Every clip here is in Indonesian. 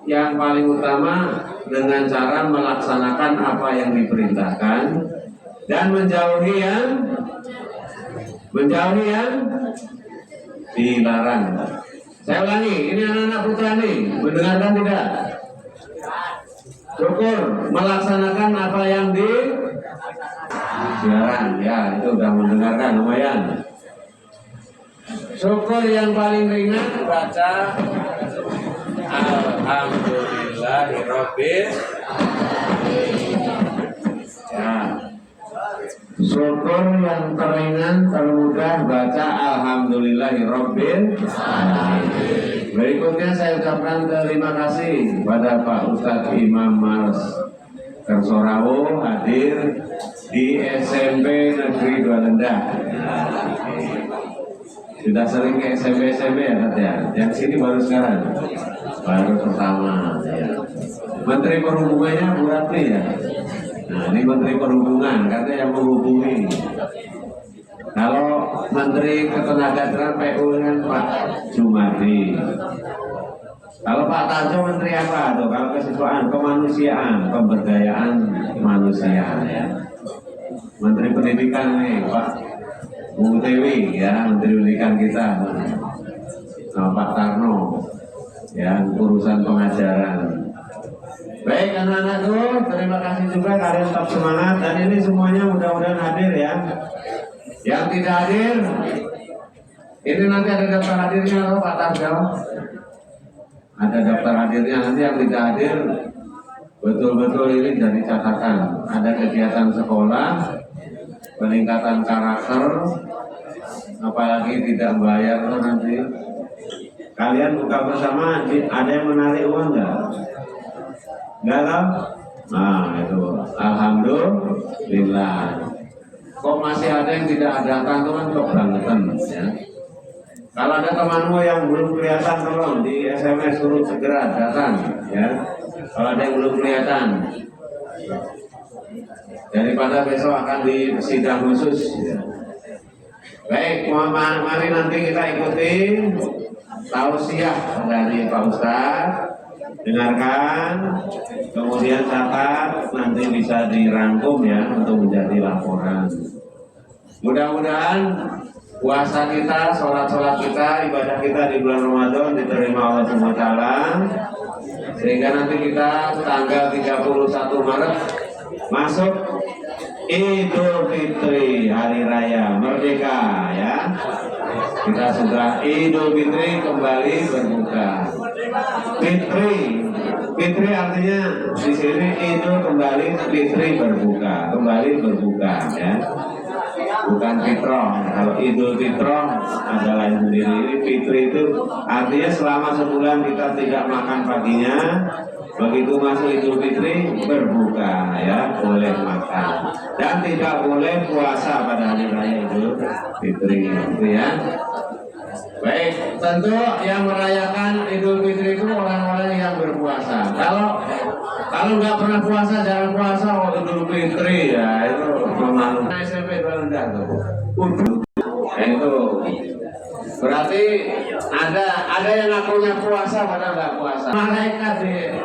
yang paling utama dengan cara melaksanakan apa yang diperintahkan dan menjauhi yang dilarang. Saya ulangi, ini anak-anak putra nih, mendengarkan tidak? Syukur, melaksanakan apa yang dilarang. Ya, itu sudah mendengarkan, lumayan. Syukur yang paling ringan baca Alhamdulillahirabbil ya. Syukur yang teringan termudah baca Alhamdulillahirabbil Berikutnya saya ucapkan terima kasih pada Pak Ustadz Imam Mars Kersorawo hadir di SMP Negeri Dua Lendah. Sudah sering ke SMP ya Tat ya? Yang sini baru sekarang? Baru pertama ya. Menteri Perhubungannya Bu Ratri ya? Nah ini Menteri Perhubungan, katanya yang menghubungi. Kalau Menteri Ketenagakerjaan PU kan Pak Jumadi. Kalau Pak Tarjo Menteri apa tuh? Kalau kesiswaan, kemanusiaan, pemberdayaan manusia ya. Menteri Pendidikan nih Pak Mutewi ya, Menteri Pendidikan kita, sama Pak Tarno, ya urusan pengajaran. Baik anak-anakku, terima kasih juga kalian tetap semangat dan ini semuanya mudah-mudahan hadir ya. Yang tidak hadir, ini nanti ada daftar hadirnya loh Pak Tarjo. Ada daftar hadirnya, nanti yang tidak hadir betul-betul ini jadi catatan. Ada kegiatan sekolah, peningkatan karakter, apalagi tidak bayar loh nanti. Kalian buka bersama, ada yang menarik uang nggak? Nggak kan? Nah itu, alhamdulillah. Kok masih ada yang tidak datang tuh kan kebangetan ya. Kalau ada temanmu yang belum kelihatan tolong di SMS suruh segera datang ya. Kalau ada yang belum kelihatan, daripada besok akan di sidang khusus ya. Baik, mari nanti kita ikuti tausiah dari Pak Ustadz, dengarkan, kemudian catat, nanti bisa dirangkum ya untuk menjadi laporan. Mudah-mudahan puasa kita, sholat kita, ibadah kita di bulan Ramadan diterima Allah SWT, sehingga nanti kita tanggal 31 Maret masuk Idul Fitri, Hari Raya Merdeka ya. Kita sudah Idul Fitri kembali berbuka. Fitri artinya di sini Idul kembali, Fitri berbuka, kembali berbuka ya. Bukan fitroh. Kalau Idul Fitroh ada lain sendiri. Ini Fitri itu artinya selama sebulan kita tidak makan paginya. Begitu masuk Idul Fitri berbuka ya, boleh makan dan tidak boleh puasa pada hari raya Idul Fitri itu ya. Baik, tentu yang merayakan Idul Fitri itu orang-orang yang berpuasa. Kalau nggak pernah puasa, jangan puasa. Idul Fitri ya itu memalukan. SMP rendah tuh. Itu berarti ada yang ngakunya puasa padahal nggak puasa. Malaikat deh.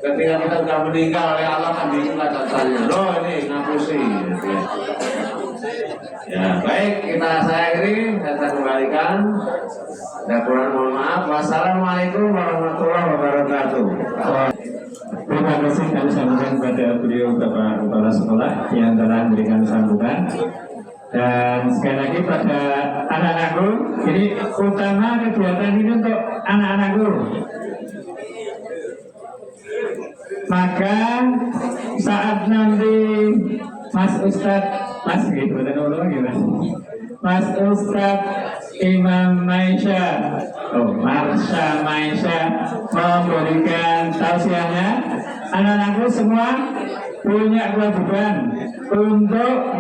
Ketika kita sudah meninggal oleh Allah kan dibuka catatannya. Loh ini ngapusi. Ya baik, saya kembalikan. Dan kurang mohon maaf. Wassalamualaikum warahmatullahi wabarakatuh. Terima kasih kami sampaikan kepada beliau Bapak Kepala Sekolah yang telah memberikan sambutan. Dan sekali lagi pada anak-anakku, ini utama kegiatan ini untuk anak-anakku. Maka saat nanti Mas Ustadz, Mas gitu, Mas Ustadz Imam Maisha, Marsha Maisha memberikan tausiahnya, anak-anakku semua punya kewajiban untuk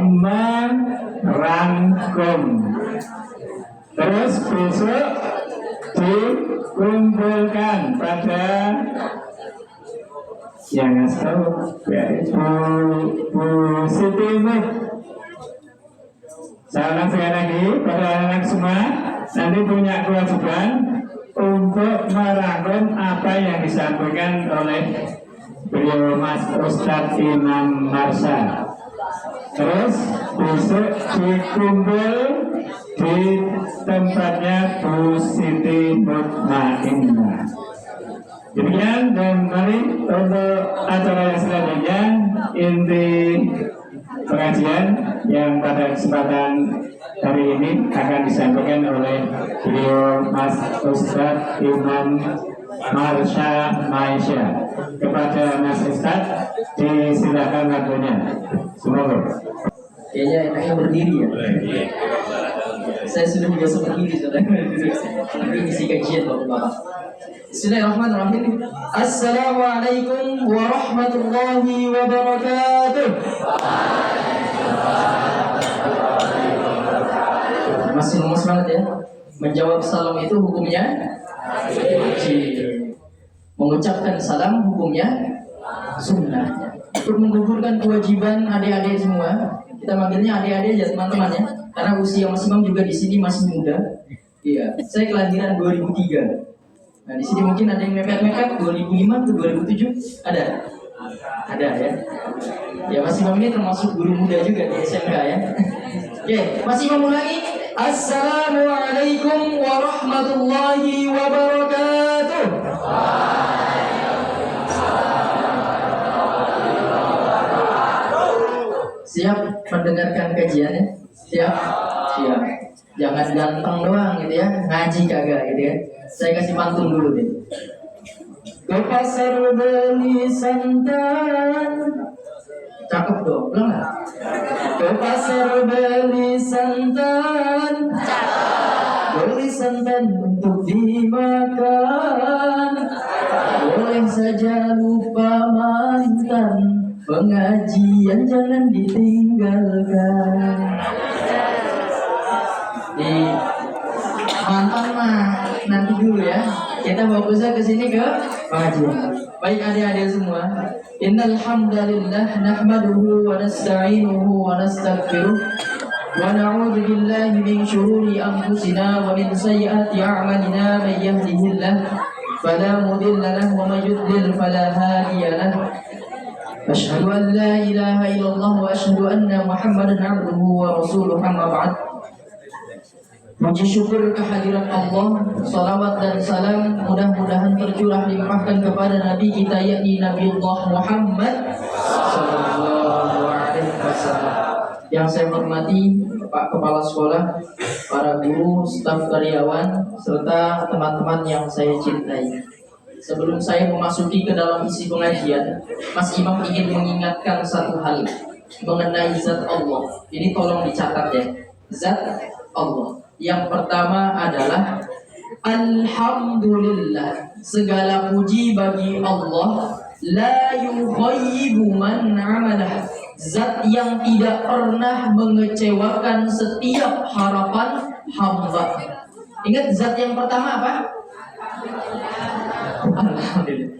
merangkum. Terus besok dikumpulkan pada yang ngasih tahu Bu Siti Nur. Saya ulang sekali lagi pada anak semua, nanti punya kewajiban untuk merangkum apa yang disampaikan oleh beliau Mas Ustadz Imam Marsha. Terus besok dikumpul di tempatnya Bu Siti Mutmainnah. Demikian, dan mari untuk acara yang selanjutnya, inti pengajian yang pada kesempatan hari ini akan disampaikan oleh beliau Mas Ustadz Imam Marsha Maisha. Kepada Mas Ustadz, disilakan waktunya. Semoga. Kayaknya enaknya berdiri ya. Saya sudah biasa berdiri sudah. Tapi isi kajian bapak-bapak. Bismillahirrahmanirrahim. Assalamualaikum warahmatullahi wabarakatuh. Masih lemas banget ya. Menjawab salam itu hukumnya wajib. Mengucapkan salam hukumnya sunnah. Untuk menggugurkan kewajiban adik-adik semua, kita manggilnya adik-adik aja teman-teman ya. Karena usia Mas Imam juga di sini masih muda. Iya, saya kelahiran 2003. Nah di sini mungkin ada yang mepet-mepet 2005 ke 2007 ada ya. Ya Mas Imam ini termasuk guru muda juga di SMK ya. Oke, Mas Imam ulangi. Assalamualaikum warahmatullahi wabarakatuh. Siap mendengarkan kajiannya? Siap? Siap. Jangan ganteng doang gitu ya, ngaji kagak gitu ya. Saya kasih pantun dulu deh. Ke pasar beli santan. Cakep dong, belum nggak? Ke pasar beli santan. Beli santan untuk dimakan. Boleh saja lupa mantan. Pengajian jangan ditinggalkan. Di mantan mah nanti dulu ya. Kita fokusnya ke sini ke pengajian. Baik adik-adik semua. Innal hamdalillah nahmaduhu wa nasta'inuhu wa nastaghfiruh wa na'udzu billahi min shururi anfusina wa min sayyiati a'malina may yahdihillahu fala mudilla lahu wa may yudlil fala hadiya lahu. Asyhadu an la ilaha illallah wa asyhadu anna Muhammadan 'abduhu wa rasuluhu amma ba'd. Puji syukur kehadiran Allah, salawat dan salam mudah-mudahan tercurah limpahkan kepada Nabi kita yakni Nabiullah Muhammad sallallahu alaihi wasallam. Yang saya hormati Pak Kepala Sekolah, para guru, staf karyawan, serta teman-teman yang saya cintai. Sebelum saya memasuki ke dalam isi pengajian, Mas Imam ingin mengingatkan satu hal mengenai zat Allah. Ini tolong dicatat ya, zat Allah. Yang pertama adalah Alhamdulillah, segala puji bagi Allah. La yukhayyibu man amalah, zat yang tidak pernah mengecewakan setiap harapan hamba. Ingat zat yang pertama apa? Alhamdulillah.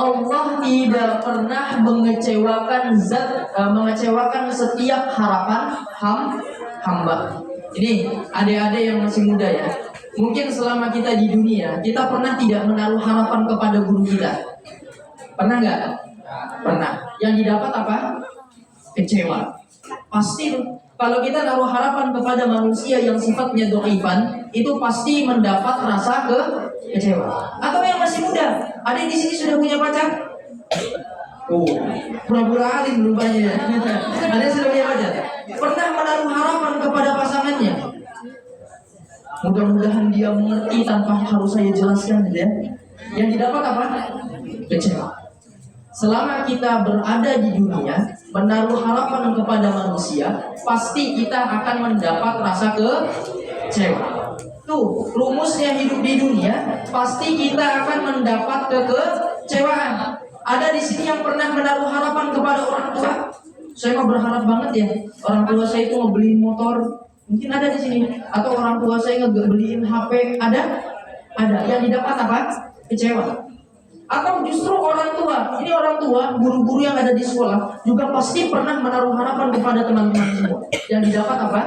Allah tidak pernah mengecewakan setiap harapan hamba. Ini adik-adik yang masih muda ya. Mungkin selama kita di dunia, kita pernah tidak menaruh harapan kepada guru kita. Pernah nggak? Pernah. Yang didapat apa? Kecewa. Pasti kalau kita naruh harapan kepada manusia yang sifatnya dhaifan, itu pasti mendapat rasa kecewa. Atau yang masih muda, ada di sini sudah punya pacar? Pura-pura alim rupanya. Ada yang sudah punya pacar? Pernah menaruh harapan kepada pasangannya? Mudah-mudahan dia mengerti tanpa harus saya jelaskan ya. Yang didapat apa? Kecewa. Selama kita berada di dunia, menaruh harapan kepada manusia, pasti kita akan mendapat rasa kecewa. Tuh, rumusnya hidup di dunia, pasti kita akan mendapat kekecewaan. Ada di sini yang pernah menaruh harapan kepada orang tua? Saya mah berharap banget ya, orang tua saya itu ngebeliin motor. Mungkin ada di sini. Atau orang tua saya ngebeliin HP. Ada? Ada. Yang didapat apa? Kecewa. Atau justru orang tua, ini orang tua, guru-guru yang ada di sekolah juga pasti pernah menaruh harapan kepada teman-teman semua. Yang didapat apa?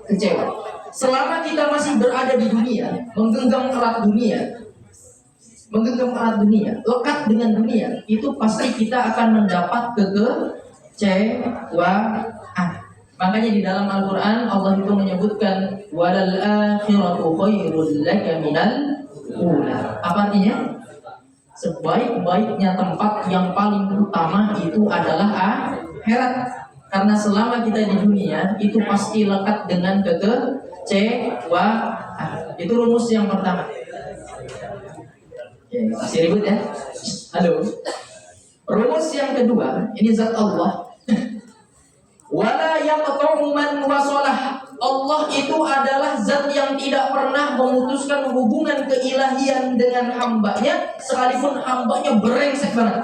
kecewa. Selama kita masih berada di dunia, menggenggam erat dunia, lekat dengan dunia, itu pasti kita akan mendapat kekecewaan. Makanya di dalam Al-Quran Allah itu menyebutkan walal akhiratu khairul laka minal ula. Apa artinya? Sebaik-baiknya tempat yang paling utama itu adalah akhirat. Karena selama kita di dunia itu pasti lekat dengan kekecewaan. Itu rumus yang pertama. Masih ribut ya? Halo. Rumus yang kedua, ini zat Allah. Wala yaqta'u man wasalah. Allah itu adalah zat yang tidak pernah memutuskan hubungan keilahian dengan hambanya, sekalipun hambanya brengsek banget,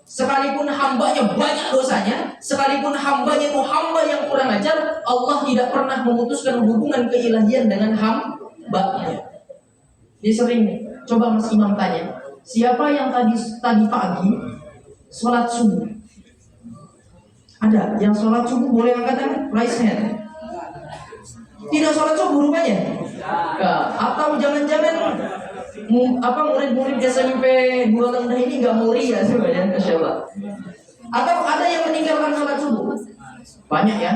sekalipun hambanya banyak dosanya, sekalipun hambanya itu hamba yang kurang ajar, Allah tidak pernah memutuskan hubungan keilahian dengan hambanya. Ini sering nih. Coba Mas Imam tanya, siapa yang tadi pagi sholat subuh? Ada yang sholat subuh boleh angkat tangan? Raise hand. Tidak sholat subuh rupanya. Atau jangan-jangan murid-murid SMP 2 rendah ini nggak mau ria sebenarnya, Masya Allah. Atau ada yang meninggalkan sholat subuh? Banyak ya.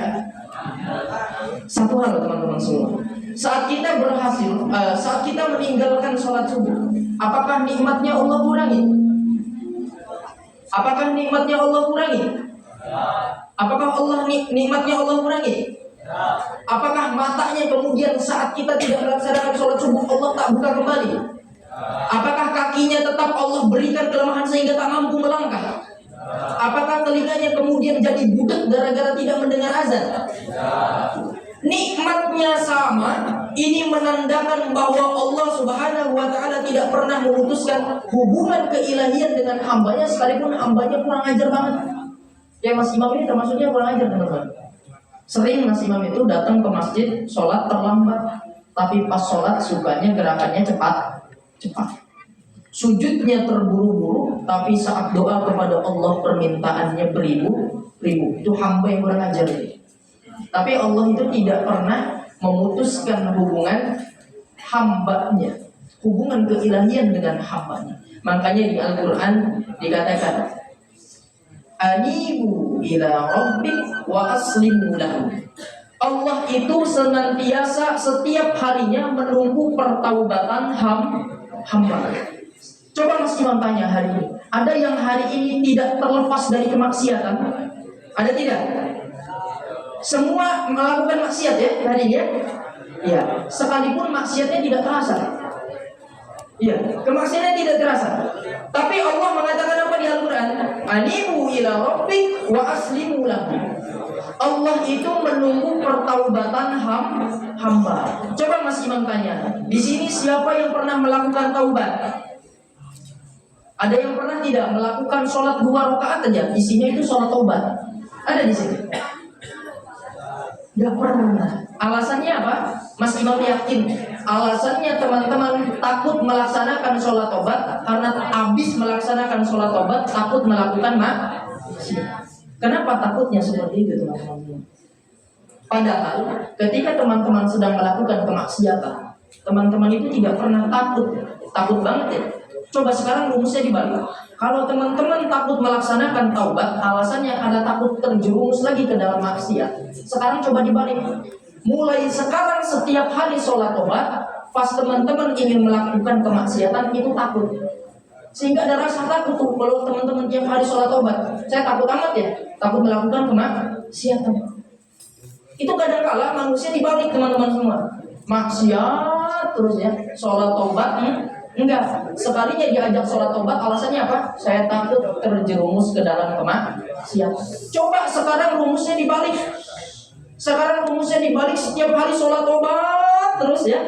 Satu hal teman-teman semua, saat kita berhasil, saat kita meninggalkan sholat subuh, apakah nikmatnya Allah kurangi? Apakah nikmatnya Allah kurangi? Apakah nikmatnya Allah kurangi? Apakah matanya kemudian saat kita tidak melaksanakan sholat subuh Allah tak buka kembali? Apakah kakinya tetap Allah berikan kelemahan sehingga tak mampu melangkah? Apakah telinganya kemudian jadi budak gara-gara tidak mendengar azan? Nikmatnya sama. Ini menandakan bahwa Allah Subhanahu wa ta'ala tidak pernah memutuskan hubungan keilahian dengan hambanya, sekalipun hambanya kurang ajar banget. Ya Mas Imam ini termasuknya kurang ajar teman-teman. Sering Mas Imam itu datang ke masjid sholat terlambat, tapi pas sholat sukanya gerakannya cepat. Sujudnya terburu-buru, tapi saat doa kepada Allah permintaannya beribu-ribu. Itu hamba yang kurang ajar. Tapi Allah itu tidak pernah memutuskan hubungan hambanya, hubungan keilahian dengan hambanya. Makanya di Al-Quran dikatakan, anibu ila rabbik wa aslimu lahu. Allah itu senantiasa setiap harinya menunggu pertaubatan hamba. Coba Mas Imam tanya hari ini, ada yang hari ini tidak terlepas dari kemaksiatan? Ada tidak? Semua melakukan maksiat ya hari ini ya? Ya, sekalipun maksiatnya tidak terasa. Iya, kemaksiatan tidak terasa. Tapi Allah mengatakan apa di Al-Quran? Anibu ila rabbik wa aslimu lahu. Allah itu menunggu pertaubatan hamba. Coba Mas Imam tanya, di sini siapa yang pernah melakukan taubat? Ada yang pernah tidak melakukan sholat 2 rakaat aja? Isinya itu sholat taubat. Ada di sini? Gak pernah. Alasannya apa? Mas Imam yakin alasannya teman-teman takut melaksanakan sholat taubat karena habis melaksanakan sholat taubat takut melakukan maksiat. Kenapa takutnya seperti itu teman-teman? Padahal ketika teman-teman sedang melakukan kemaksiatan, teman-teman itu tidak pernah takut banget ya. Coba sekarang rumusnya dibalik. Kalau teman-teman takut melaksanakan taubat, alasannya karena takut terjerumus lagi ke dalam maksiat. Sekarang coba dibalik. Mulai sekarang setiap hari sholat taubat, pas teman-teman ingin melakukan kemaksiatan itu takut. Sehingga ada rasa takut tuh kalau teman-teman tiap hari sholat taubat. Saya takut amat ya, takut melakukan kemaksiatan. Itu kadang-kala manusia dibalik teman-teman semua. Maksiat terus ya, sholat taubat enggak. Sekalinya diajak sholat taubat, alasannya apa? Saya takut terjerumus ke dalam kemaksiatan. Coba sekarang rumusnya dibalik. Setiap hari sholat taubat terus ya,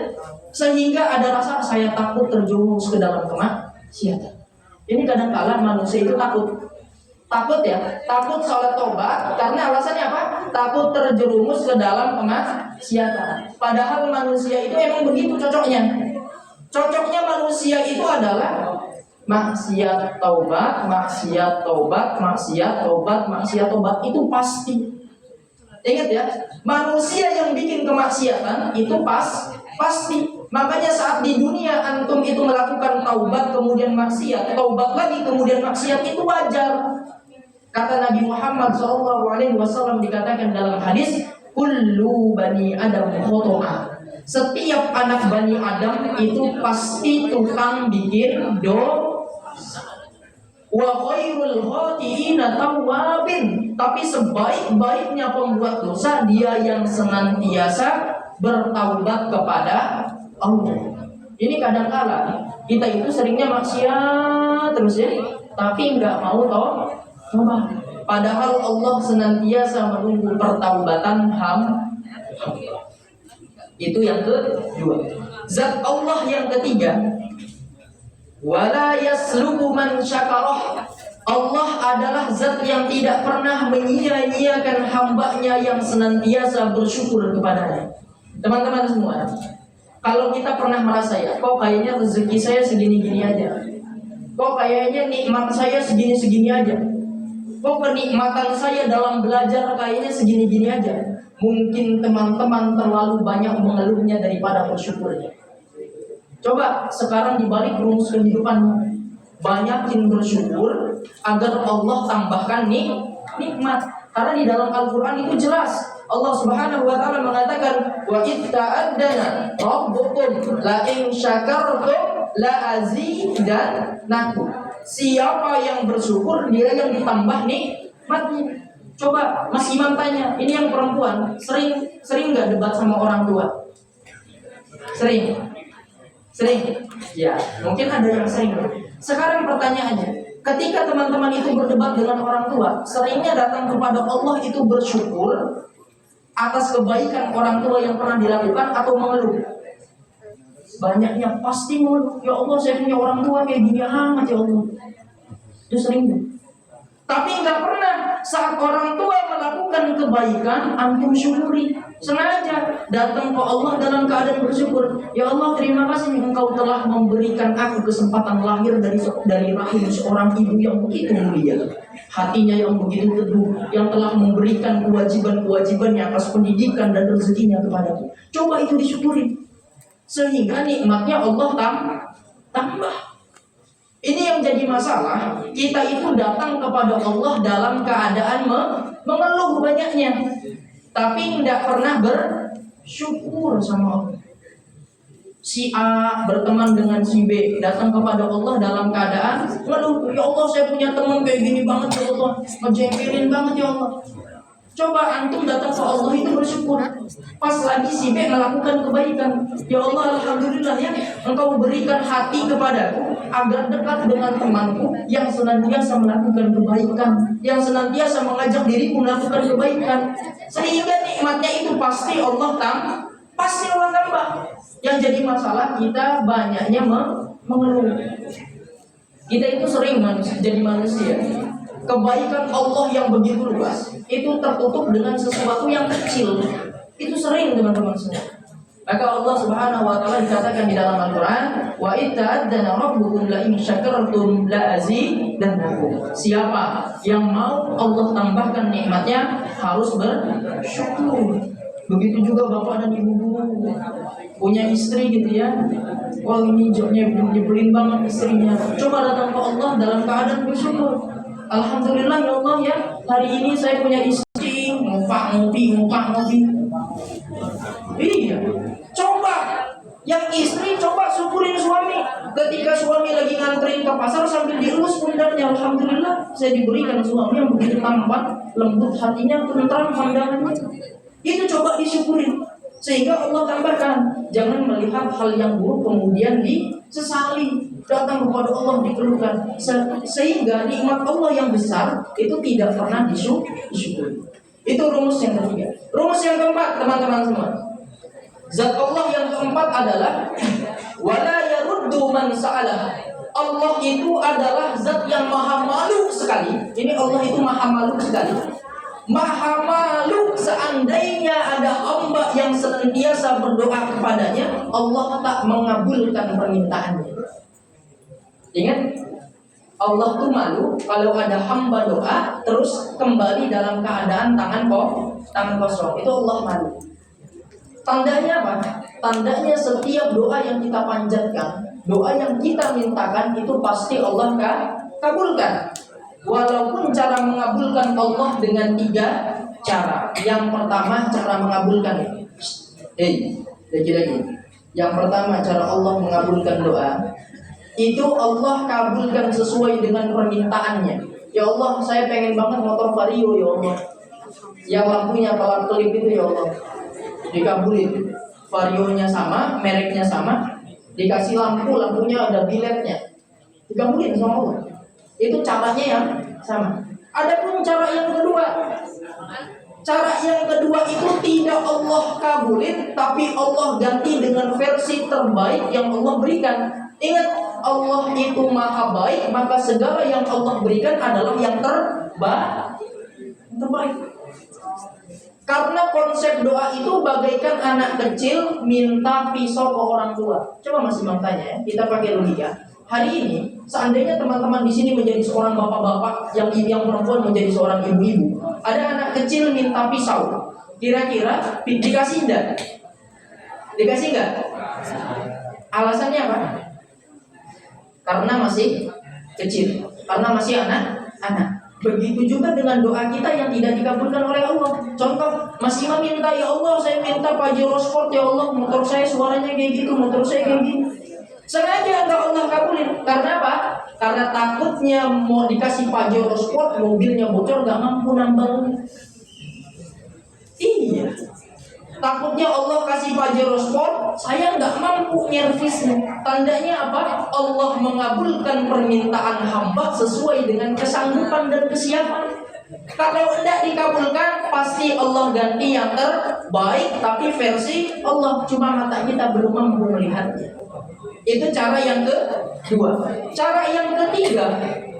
sehingga ada rasa saya takut terjerumus ke dalam kemaksiatan. Ini kadang-kala manusia itu takut sholat taubat karena alasannya apa? Takut terjerumus ke dalam kemaksiatan. Padahal manusia itu emang begitu cocoknya. Cocoknya manusia itu adalah maksiat taubat itu pasti. Ingat ya, manusia yang bikin kemaksiatan itu pasti. Makanya saat di dunia antum itu melakukan taubat kemudian maksiat, taubat lagi kemudian maksiat, itu wajar. Kata Nabi Muhammad SAW dikatakan dalam hadis, kullu bani Adam khoto'a. Setiap anak bani Adam itu pasti tukang bikin dosa. Wa khairul khati'ina tawwabin. Tapi sebaik-baiknya pembuat dosa dia yang senantiasa bertaubat kepada Allah. Ini kadang-kala kita itu seringnya maksiat terus ya, tapi nggak mau tobat. Padahal Allah senantiasa menunggu pertaubatan hamba. Itu yang kedua. Zat Allah yang ketiga, wala yaslubu man syakarah. Allah adalah zat yang tidak pernah menyia-nyiakan hambanya yang senantiasa bersyukur kepadanya. Teman-teman semua, kalau kita pernah merasa ya, kok kayaknya rezeki saya segini-gini aja, kok kayaknya nikmat saya segini-segini aja, kok kenikmatan saya dalam belajar kayaknya segini-gini aja, mungkin teman-teman terlalu banyak mengeluhnya daripada bersyukurnya. Coba sekarang dibalik rumus kehidupanmu, banyakin bersyukur agar Allah tambahkan nikmat. Karena di dalam Al-Quran itu jelas Allah Subhanahu wa ta'ala mengatakan, wa idh ta'addana rabbukum la in syakartum la azidannakum. Siapa yang bersyukur dia yang ditambah nikmatnya. Coba Mas Imam tanya, ini yang perempuan sering nggak debat sama orang tua? Sering. Ya, mungkin ada yang sering. Sekarang pertanyaannya, ketika teman-teman itu berdebat dengan orang tua, seringnya datang kepada Allah itu bersyukur atas kebaikan orang tua yang pernah dilakukan atau mengeluh? Banyaknya pasti mengeluh. Ya Allah, saya punya orang tua kayak gini amat ya Allah. Itu sering. Tapi nggak pernah saat orang tua melakukan kebaikan antum syukuri. Sengaja datang ke Allah dalam keadaan bersyukur. Ya Allah, terima kasih Engkau telah memberikan aku kesempatan lahir dari rahim seorang ibu yang begitu mulia, hatinya yang begitu teduh, yang telah memberikan kewajiban-kewajibannya atas pendidikan dan rezekinya kepadaku. Coba itu disyukuri, sehingga nikmatnya Allah tambah. Ini yang jadi masalah. Kita itu datang kepada Allah dalam keadaan mengeluh banyaknya, tapi tidak pernah bersyukur sama Allah. Si A berteman dengan si B, datang kepada Allah dalam keadaan mengeluh. Ya Allah, saya punya teman kayak gini banget ya Allah, ngejengkelin banget ya Allah. Coba antum datang ke Allah itu bersyukur. Pas lagi si B melakukan kebaikan, ya Allah, alhamdulillah ya, Engkau berikan hati kepadaku agar dekat dengan temanku yang senantiasa melakukan kebaikan, yang senantiasa mengajak diriku melakukan kebaikan, sehingga nikmatnya itu pasti Allah tambah. Yang jadi masalah kita banyaknya mengeluh. Kita itu sering jadi manusia. Kebaikan Allah yang begitu luas itu tertutup dengan sesuatu yang kecil. Itu sering teman-teman semua. Maka Allah Subhanahu wa ta'ala dikatakan di dalam Al-Quran, wa itta'adzana rabbukum la in syakartum la azidannakum. Siapa yang mau Allah tambahkan nikmatnya harus bersyukur. Begitu juga bapak dan ibu punya istri gitu ya. Wah, ini jobnya nyebelin banget istrinya. Coba datang ke Allah dalam keadaan bersyukur. Alhamdulillah ya Allah ya, hari ini saya punya istri ngopi. Iya, coba yang istri coba syukurin suami. Ketika suami lagi nganterin ke pasar sambil dielus pundaknya, alhamdulillah saya diberikan suami yang begitu tampan, lembut hatinya, tentram pandangannya. Itu coba disyukurin, sehingga Allah tambahkan. Jangan melihat hal yang buruk kemudian disesali. Datang kepada Allah dikeluhkan, sehingga nikmat Allah yang besar itu tidak pernah disyukuri. Itu rumus yang ketiga. Rumus yang keempat, teman-teman semua, zat Allah yang keempat adalah wala yaruddu man sa'alah. Allah itu adalah zat yang maha malu sekali. Ini Allah itu maha malu sekali. Maha malu seandainya ada hamba yang senantiasa berdoa kepadanya, Allah tak mengabulkan permintaannya. Ingat, Allah tuh malu kalau ada hamba doa terus kembali dalam keadaan tangan kosong. Itu Allah malu. Tandanya apa? Tandanya setiap doa yang kita panjatkan, doa yang kita mintakan itu pasti Allah kabulkan. Walaupun cara mengabulkan Allah dengan 3 cara. Yang pertama cara mengabulkan. Lagi. Yang pertama cara Allah mengabulkan doa itu Allah kabulkan sesuai dengan permintaannya. Ya Allah, saya pengen banget motor Vario ya Allah. Yang lampunya kalau kelip itu ya Allah. Dikabulin. Varionya sama, mereknya sama, dikasih lampunya ada biletnya, dikabulin sama Allah. Itu caranya yang sama. Adapun cara yang kedua, itu tidak Allah kabulin, tapi Allah ganti dengan versi terbaik yang Allah berikan. Ingat, Allah itu maha baik, maka segala yang Allah berikan adalah yang terbaik. Karena konsep doa itu bagaikan anak kecil minta pisau ke orang tua. Coba Mas Imam tanya ya, kita pakai logika. Hari ini, seandainya teman-teman di sini menjadi seorang bapak-bapak, yang perempuan menjadi seorang ibu-ibu, ada anak kecil minta pisau. Kira-kira dikasih enggak? Dikasih enggak? Alasannya apa? Karena masih kecil, karena masih anak. Begitu juga dengan doa kita yang tidak dikabulkan oleh Allah. Contoh, Mas Imam minta, ya Allah saya minta Pajero Sport, ya Allah motor saya suaranya kayak gitu, motor saya kayak gini. Sengaja enggak Allah kabulin. Karena apa? Karena takutnya mau dikasih Pajero Sport, mobilnya bocor, gak mampu nambang. Iya. Takutnya Allah kasih Pajero Sport, saya nggak mampu nyervisnya. Tandanya apa? Allah mengabulkan permintaan hamba sesuai dengan kesanggupan dan kesiapan. Kalau tidak dikabulkan, pasti Allah ganti yang terbaik, tapi versi Allah, cuma mata kita belum mampu melihatnya. Itu cara yang kedua. Cara yang ketiga,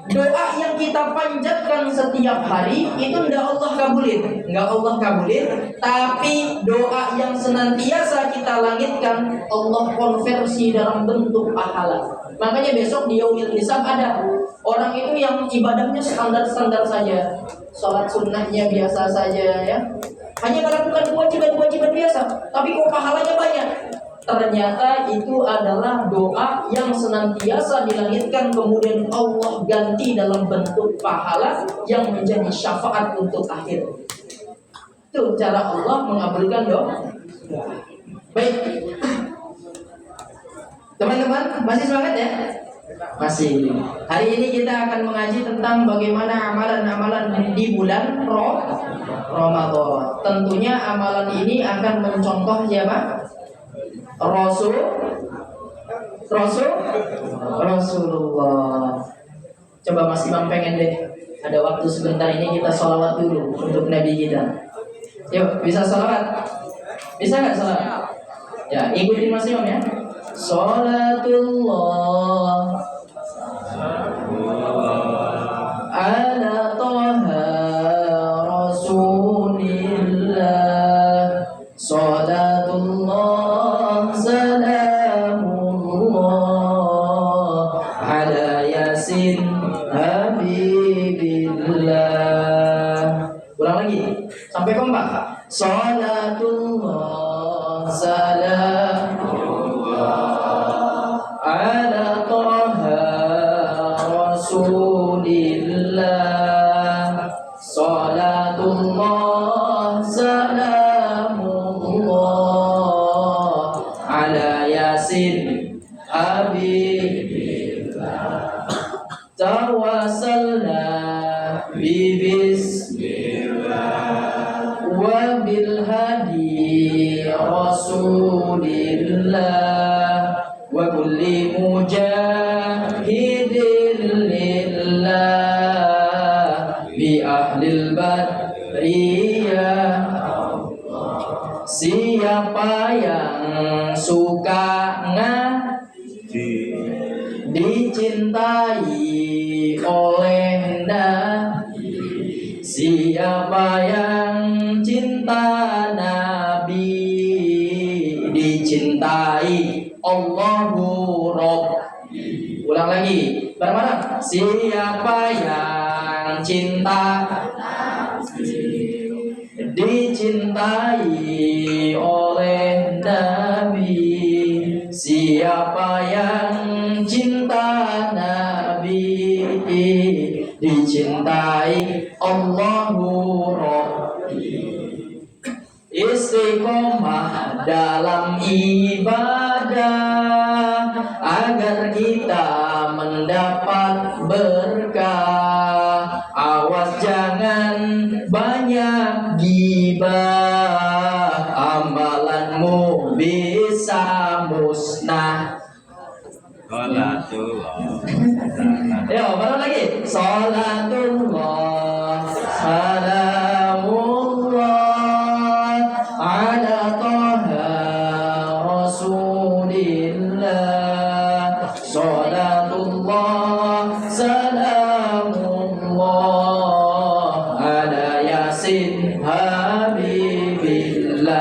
doa yang kita panjatkan setiap hari itu enggak Allah kabulin, tapi doa yang senantiasa kita langitkan Allah konversi dalam bentuk pahala. Makanya besok di Yaumil Hisab ada orang itu yang ibadahnya standar-standar saja, sholat sunnahnya biasa saja ya, hanya melakukan kewajiban-kewajiban biasa, tapi kok pahalanya banyak. Ternyata itu adalah doa yang senantiasa dilangitkan, kemudian Allah ganti dalam bentuk pahala yang menjadi syafaat untuk akhir. Itu cara Allah mengabulkan doa. Baik, teman-teman masih semangat ya? Masih. Hari ini kita akan mengaji tentang bagaimana amalan-amalan di bulan Ramadan. Tentunya amalan ini akan mencontoh siapa? Rasulullah. Coba Mas Imam pengen deh, ada waktu sebentar ini kita sholawat dulu untuk Nabi kita. Yuk, bisa sholawat? Bisa nggak sholawat? Ya, ikutin Mas Imam ya. Sholatullah ala toha Rasulillah. Sholatullah salamullah ala yasin habibillah. Ulang lagi sampai kompak. Sholatullah salamullah ala toha Rasulillah. Sholatullah salamullah ala yasin habibillah. Tawassalna bismillah wa bil hadi Rasulillah wa kulli mujahidin lillah bi ahlil badriyah. Siapa yang suka dicintai oleh Nabi, siapa yang cinta Nabi dicintai Allahu Rabbi. Ulang lagi. Bareng-bareng. Siapa yang cinta dicintai oleh Nabi, siapa yang cinta Nabi dicintai Allahu Rabbi. Istiqomah dalam ibadah agar kita mendapat berkah. Awas jangan banyak gibah, amalanmu bisa musnah. Yo, baru lagi. Salatullah, salamullah ala Taha Rasulillah. Salatullah, salamullah ala Yasin Habibillah.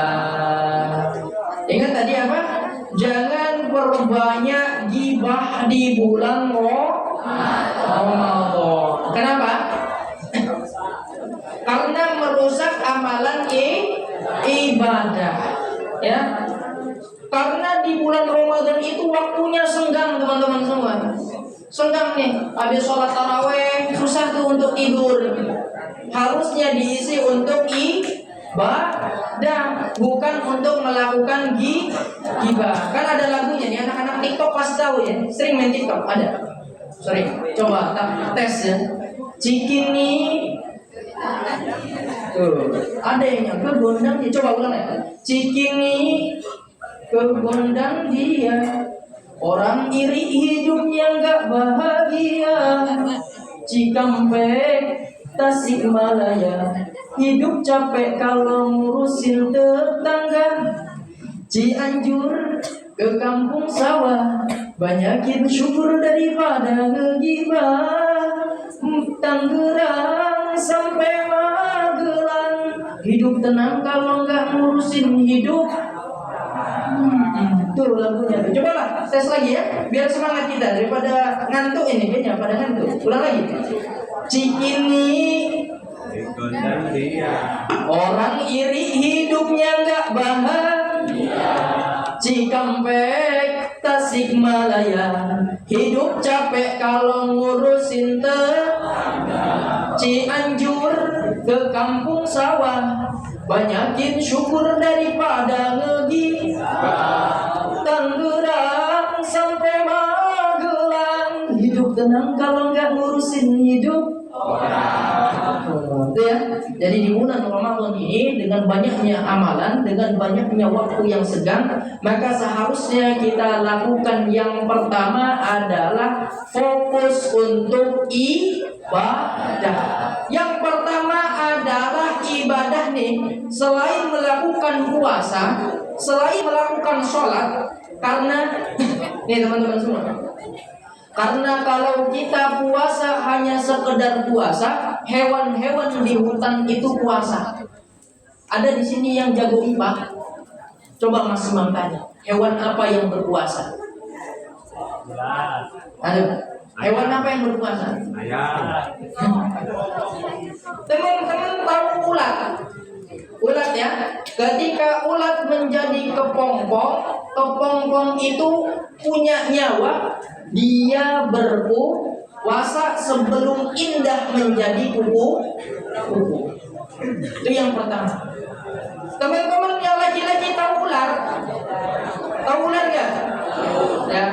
Ingat tadi apa? Jangan perbanyak gibah di bulan Ramadan. Kenapa? Karena merusak amalan ibadah. Ya. Karena di bulan Ramadan itu waktunya senggang teman-teman semua. Senggang nih, habis sholat taraweh susah tuh untuk tidur. Harusnya diisi untuk ibadah, bukan untuk melakukan gibah. Kan ada lagunya nih, anak-anak TikTok pasti tahu ya. Sering main TikTok, ada. Sering. Coba tes ya. Cikini. Tuh, ada yang kegondang dia. Coba ulang ya. Cikini kegondang dia. Orang iri hidupnya nggak bahagia. Cikampek Tasikmalaya, hidup capek kalau ngurusin tetangga. Cianjur ke kampung sawah, banyakin syukur daripada ngegibah. Tangerang sampai Magelang, hidup tenang kalau nggak ngurusin hidup. Tuh lagunya tuh. Coba lah tes lagi ya, biar semangat kita daripada ngantuk ini kayaknya pada ngantuk. Ulang lagi. Cikini orang iri hidupnya nggak bahagia. Cikampek Tasikmalaya, hidup capek kalau ngurusin tetangga. Cianjur ke kampung sawah, banyakin syukur daripada ngegibah. Tangerang sampai Magelang, hidup tenang kalau nggak ngurusin hidup orang. Itu ya. Jadi di bulan Ramadan ini dengan banyaknya amalan, dengan banyaknya waktu yang segang, maka seharusnya kita lakukan yang pertama adalah fokus untuk ibadah. Yang pertama adalah ibadah nih, selain melakukan puasa, selain melakukan sholat, karena nih teman-teman semua, karena kalau kita puasa hanya sekedar puasa, hewan-hewan di hutan itu puasa. Ada di sini yang jago IPA? Coba Mas Imam tanya, hewan apa yang berpuasa? Ada. Hewan apa yang berpuasa? Teman-teman tahu ulat? Ulat ya, ketika ulat menjadi kepompong, kepompong itu punya nyawa, dia berpuasa sebelum indah menjadi kuku. Itu yang pertama. Teman-teman yang laki-laki tahu ular? Tahu ular nggak? Ya,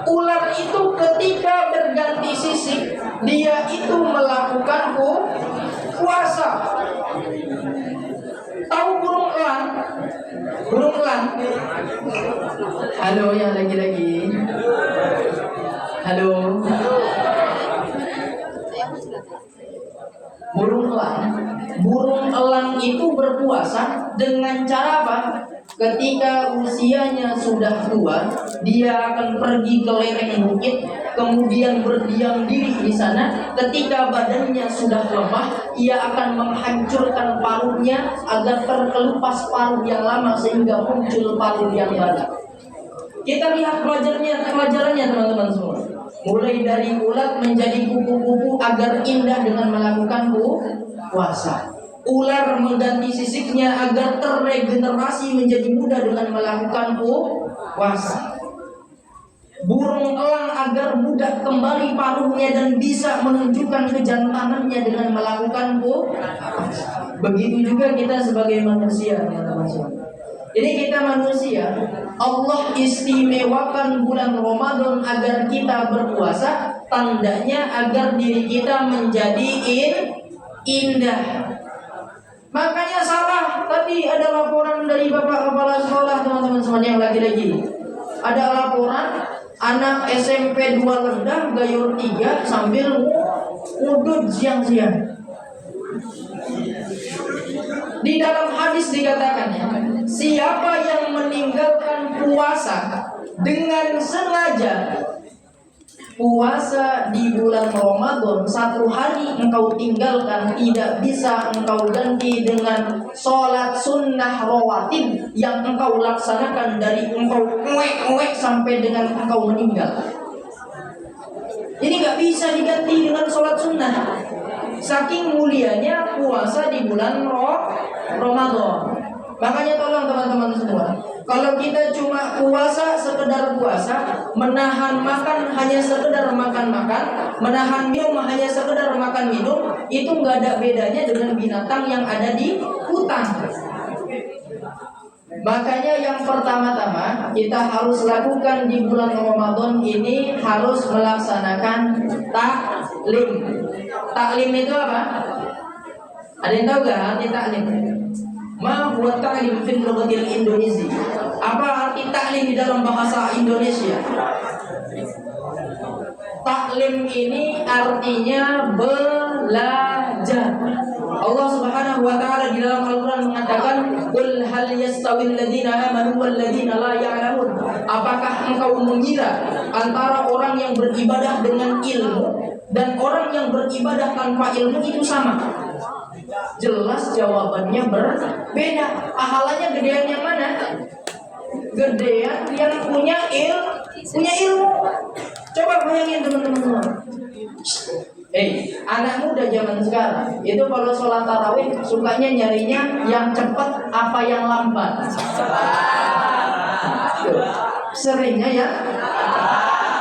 ular itu ketika berganti sisik, dia itu melakukan puasa. Tahu burung elang? Burung elang. Halo yang lagi-lagi. Halo. Burung elang itu berpuasa dengan cara apa? Ketika usianya sudah tua, dia akan pergi ke lereng bukit, kemudian berdiam diri di sana. Ketika badannya sudah lemah, ia akan menghancurkan paruhnya agar terkelupas paruh yang lama sehingga muncul paruh yang baru. Kita lihat pelajarannya teman-teman semua. Mulai dari ulat menjadi kupu-kupu agar indah dengan melakukan puasa. Ular mengganti sisiknya agar terregenerasi menjadi muda dengan melakukan puasa. Burung elang agar mudah kembali paruhnya dan bisa menunjukkan kejantanannya dengan melakukan puasa. Begitu juga kita sebagai manusia, teman-teman. Jadi kita manusia, Allah istimewakan bulan Ramadan agar kita berpuasa, tandanya agar diri kita menjadi indah. Makanya salah, tadi ada laporan dari Bapak Kepala Sekolah, teman-teman semuanya yang lagi-lagi. Ada laporan anak SMP 2 Lendah Gayor 3 sambil ngudut siang-siang. Di dalam hadis dikatakan ya, siapa yang meninggalkan puasa dengan sengaja, puasa di bulan Ramadan 1 hari engkau tinggalkan, tidak bisa engkau ganti dengan sholat sunnah rawatib yang engkau laksanakan dari engkau ngek sampai dengan engkau meninggal. Ini gak bisa diganti dengan sholat sunnah. Saking mulianya puasa di bulan Ramadan. Makanya tolong teman-teman semua, kalau kita cuma puasa sekedar puasa, menahan makan hanya sekedar makan-makan, menahan minum hanya sekedar makan minum, itu nggak ada bedanya dengan binatang yang ada di hutan. Makanya yang pertama-tama kita harus lakukan di bulan Ramadan ini harus melaksanakan taklim. Taklim itu apa? Ada yang tahu gak arti taklim? Ma buat taklim fil lughatil Indonesia. Apa arti taklim di dalam bahasa Indonesia? Taklim ini artinya belajar. Allah Subhanahu wa taala di dalam Al-Qur'an mengatakan, "Qul hal yastawil ladzina amanu wal ladzina la ya'lamun?" Apakah engkau mengira antara orang yang beribadah dengan ilmu dan orang yang beribadah tanpa ilmu itu sama? Jelas jawabannya berbeda. Pahalanya gedean yang mana? Gedean yang punya ilmu. Coba bayangin teman-teman. Anak muda zaman sekarang itu kalau sholat tarawih sukanya nyarinya yang cepat apa yang lambat? Seringnya ya.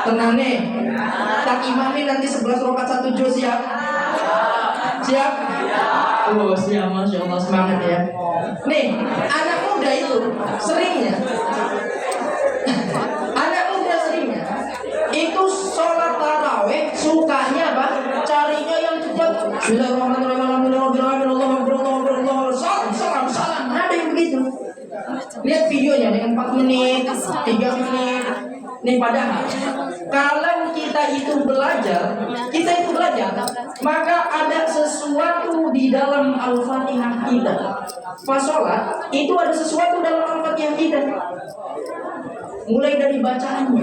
Tenang nih. Tak imam nih nanti 11 rakaat 1 juz siap? Siap? Oh siap, Masya Allah, semangat ya. Nih, anak muda itu seringnya itu sholat tarawih sukanya apa? Carinya yang cepat. Salam. Ada yang begitu. Lihat videonya dengan 4 menit, 3 menit. Nih padahal kalau kita itu belajar, maka ada sesuatu di dalam Al-Fatihah kita. Pas sholat itu ada sesuatu dalam Al-Fatihah kita. Mulai dari bacaannya.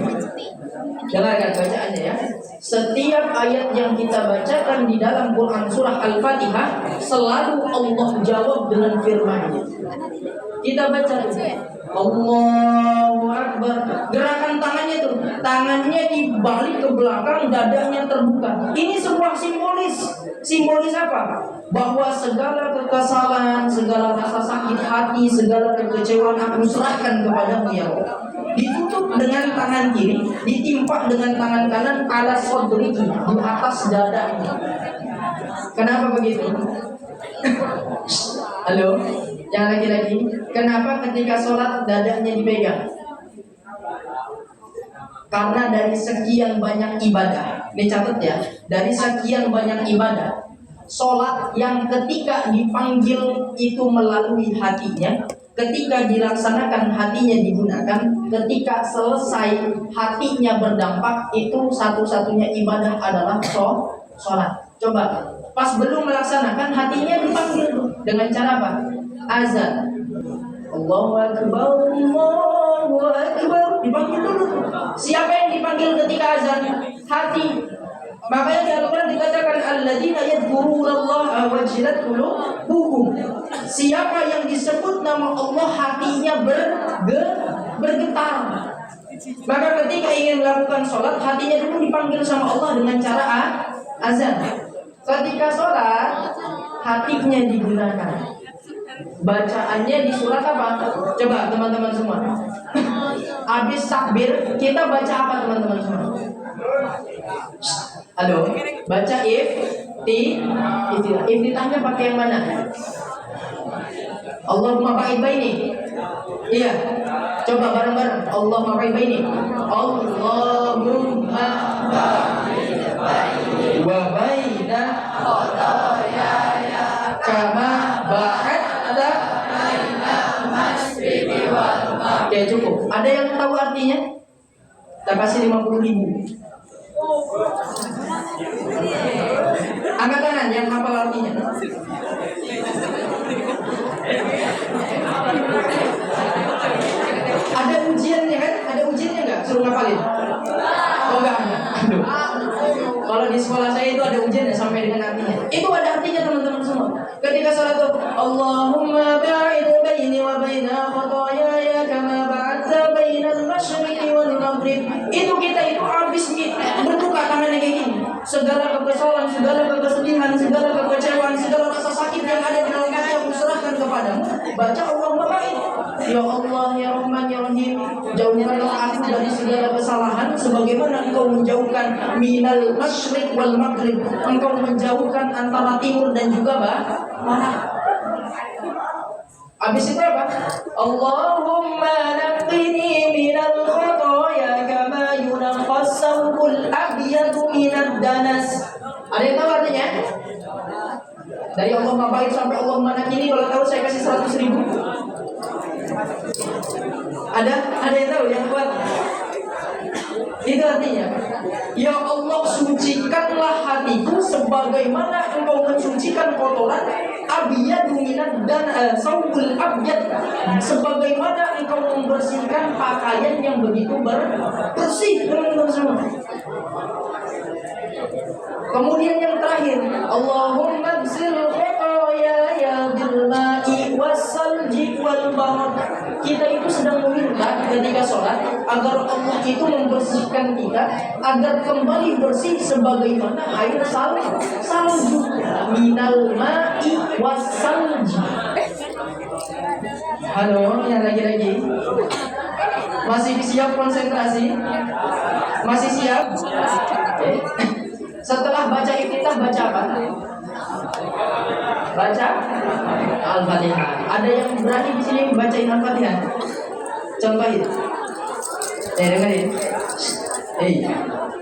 Dengarkan bacaannya ya. Setiap ayat yang kita bacakan di dalam Quran surah Al-Fatihah selalu Allah jawab dengan firman-Nya. Kita baca Allahu Akbar. Gerakan tangannya tuh, tangannya dibalik ke belakang, dadanya terbuka. Ini sebuah simbolis. Simbolis apa? Bahwa segala kekesalan, segala rasa sakit hati, segala kekecewaan aku serahkan kepadamu ya Allah. Ditutup dengan tangan kiri, ditimpa dengan tangan kanan ala sodriki, di atas dadanya. Kenapa begitu? Halo, yang lagi-lagi, kenapa ketika sholat dadanya dipegang? Karena dari sekian banyak ibadah, ini catat ya, dari sekian banyak ibadah, sholat yang ketika dipanggil itu melalui hatinya, ketika dilaksanakan hatinya digunakan, ketika selesai hatinya berdampak, itu satu-satunya ibadah adalah sholat. Coba, pas belum melaksanakan hatinya dipanggil dengan cara apa? Azan. Allahu Akbar, Allahu Akbar. Dipanggil dulu. Siapa yang dipanggil ketika azan? Hati. Makanya di Al-Quran dikatakan alladzina yadhkurunallaha wajilat qulubuhum. Siapa yang disebut nama Allah hatinya bergetar. Maka ketika ingin melakukan sholat, hatinya dulu dipanggil sama Allah dengan cara azan. Ketika sholat, hatinya digunakan. Bacaannya di surat apa? Coba teman-teman semua. Habis takbir, kita baca apa teman-teman semua? Halo, baca iftitahnya pakai yang mana? Allahumma ba'id baini. Iya. Coba bareng-bareng. Allahumma ba'id baini. Allahumma ba'id baini wa baina khataayaya kama ba'adta bainal masyriqi wal maghrib. Oke, cukup. Ada yang tahu artinya? Kita kasih 50.000. Angkat tangan yang hafal artinya. Ada ujiannya kan? Ada ujiannya nggak? Suruh ngapalin? Oh enggak. Aduh. Kalau di sekolah saya itu ada ujiannya sampai dengan artinya. Itu ada artinya teman-teman semua. Ketika sholat itu Allahumma ba'id baini wa baina khataayaya kama ba'adta bainal masyriqi wal maghrib. Itu kita itu habis berduka tangannya kayak gini. Segala kekesalan, segala kesedihan, segala kekecewaan, segala rasa sakit yang ada di dalam hati aku serahkan kepadamu. Baca Allahumma ba'id. Ya Allah, ya Rahman, ya Rahim, jauhkanlah aku dari segala kesalahan sebagaimana Engkau menjauhkan minal masyriq wal maghrib. Engkau menjauhkan antara timur dan juga barat. Habis itu apa? Allahumma naqqini minal khataaya kama yunqas sawbul abyadu minad danas. Ada yang tahu artinya? Dari Allahumma ba'id sampai Allahumma naqqini, kalau tahu saya kasih 100.000. Ada yang tahu yang kuat? Itu artinya, ya Allah, sucikanlah hatiku sebagaimana Engkau mensucikan kotoran abiyadu minad dan saubul abyad, sebagaimana Engkau membersihkan pakaian yang begitu bersih, teman-teman semua. Kemudian yang terakhir, Allahumma ghsil khataaya bil ma'i wassalji wal barad. Kita itu sedang meminta ketika sholat agar Allah itu membersihkan kita agar kembali bersih sebagaimana air salju. Minal ma'i wassalji. Halo, yang lagi-lagi masih siap konsentrasi? Masih siap? Setelah baca iftitah baca apa? Baca Al-Fatihah. Ada yang berani di sini bacain Al-Fatihah? Contohin. Dengerin.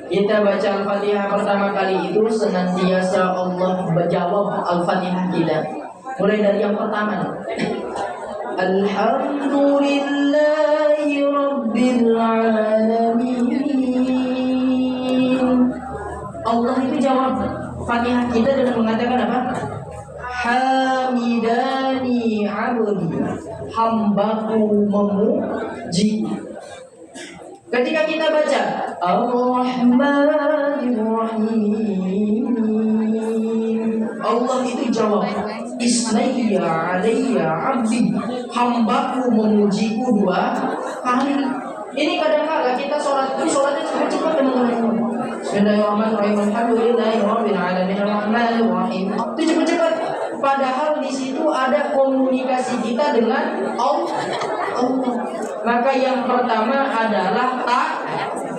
Kita baca Al-Fatihah pertama kali itu senantiasa Allah menjawab Al-Fatihah kita. Mulai dari yang pertama. Alhamdulillahi Rabbil Alamin. Allah itu jawab Fatihah kita dengan mengatakan apa? Hamidani abdi, hambaku memuji. Ketika kita baca Ar-Rahmanir-Rahim, Allah itu jawab Isnaiya alayya abdi, hambaku memujiku 2 kali. Ini kadang-kadang kita sholatnya cepat-cepat teman-teman. Bismillahirrahmanirrahim. Alhamdulillahirabbil alamin arrahmanir rahim. Itu cepat-cepat. Padahal di situ ada komunikasi kita dengan Allah. Maka yang pertama adalah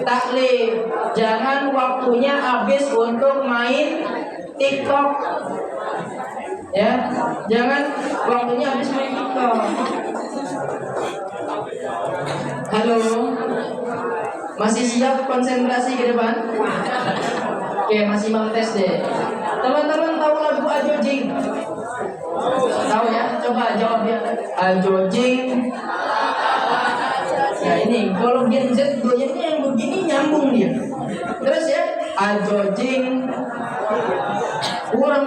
taklif. Jangan waktunya habis untuk main TikTok. Ya, jangan waktunya habis main TikTok. Halo, masih siap konsentrasi ke depan? Oke, masih mau tes deh. Teman-teman tahu lagu Ajojing? Tahu ya? Coba jawab ya. Ajojing. Ya ini, kalau Gen Z goyangnya yang begini nyambung dia. Terus ya, Ajojing. Ulang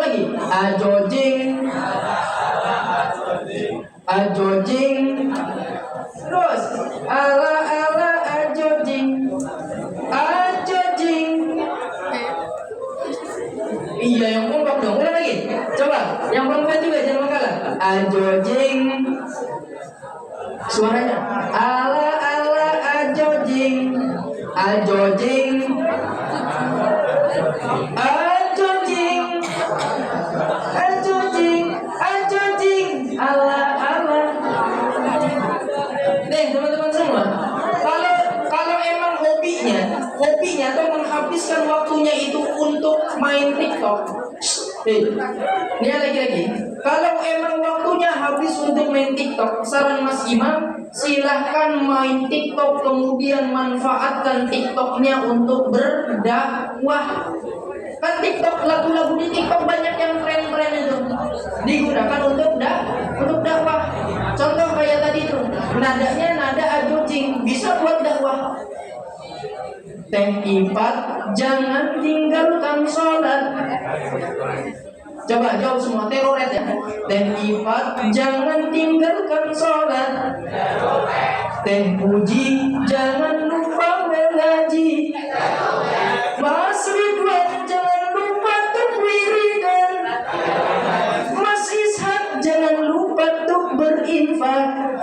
lagi. Ajojing. Ajojing. Terus ala ajojing. Iya, yang kompak dong. Ulang lagi. Coba, yang perempuan juga jangan kalah. Ajojing. Suaranya ala ajojing. Ajojing, ajojing, ajojing, ajojing, ala ala. Nih teman-teman semua, kalau emang hobinya atau menghabiskan waktunya itu untuk main TikTok. Ini lagi-lagi. Kalau emang waktunya habis untuk main TikTok, saran Mas Imam, silahkan main TikTok, kemudian manfaatkan TikToknya untuk berdakwah. Kan TikTok, lagu-lagu di TikTok banyak yang keren-keren itu, digunakan untuk dakwah. Contoh kayak tadi itu, nadanya nada ajojing, bisa buat dakwah. Teh Ipat, jangan tinggalkan sholat. Coba jawab semua, teroret ya. Teh Ipat, jangan tinggalkan sholat. Teh Puji, jangan lupa mengaji. Mas Ridwan, jangan lupa untuk wiridan. Mas Ishak, jangan lupa untuk berinfak.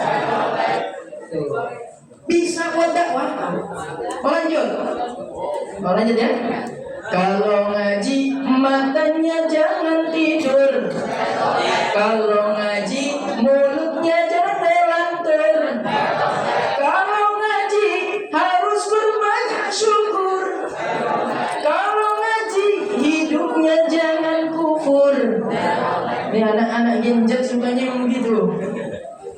Bisa buat dakwah. Mau lanjut ya. Kalau ngaji matanya jangan tidur. Kalau ngaji mulutnya jangan lantur. Kalau ngaji harus berbanyak syukur. Kalau ngaji hidupnya jangan kufur. Ini anak-anak genjat sukanya begitu.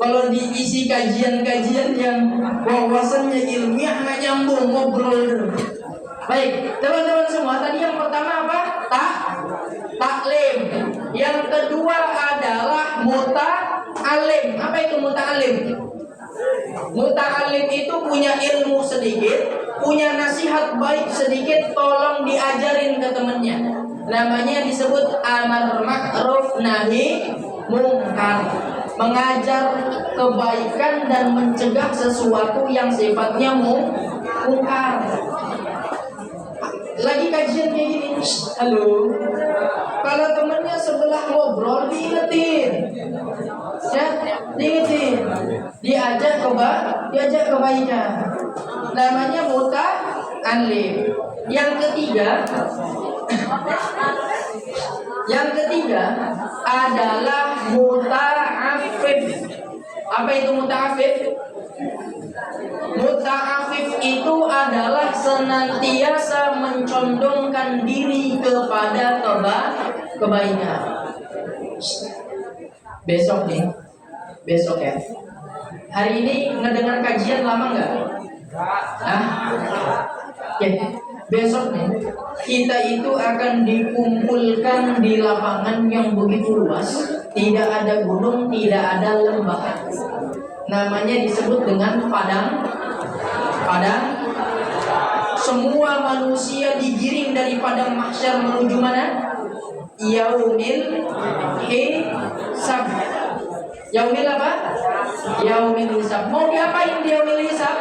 Kalau diisi kajian-kajian yang wawasannya ilmiah nggak nyambung, ngobrol. Baik, teman-teman semua, tadi yang pertama apa? Taklim. Yang kedua adalah muta'alim. Apa itu muta'alim? Muta'alim itu punya ilmu sedikit, punya nasihat baik sedikit, tolong diajarin ke temannya. Namanya disebut amar ma'ruf nahi mungkar. Mengajar kebaikan dan mencegah sesuatu yang sifatnya mungkar. Lagi kajian kayak gini, halo. Kalau temennya sebelah ngobrol, diingetin, ya, diingetin, diajak kebaikan. Namanya muta'alim. Yang ketiga adalah muta'afif. Apa itu muta'afif? Muta'afif itu adalah senantiasa mencondongkan diri kepada kebaikan. Besok ya. Hari ini ngedengar kajian lama nggak? Oke. Besok nih kita itu akan dikumpulkan di lapangan yang begitu luas, tidak ada gunung, tidak ada lembah. Namanya disebut dengan padang. Semua manusia digiring dari padang mahsyar menuju mana? Yaumil hisab. Yaumil apa? Yaumil hisab. Mau diapain di yaumil hisab?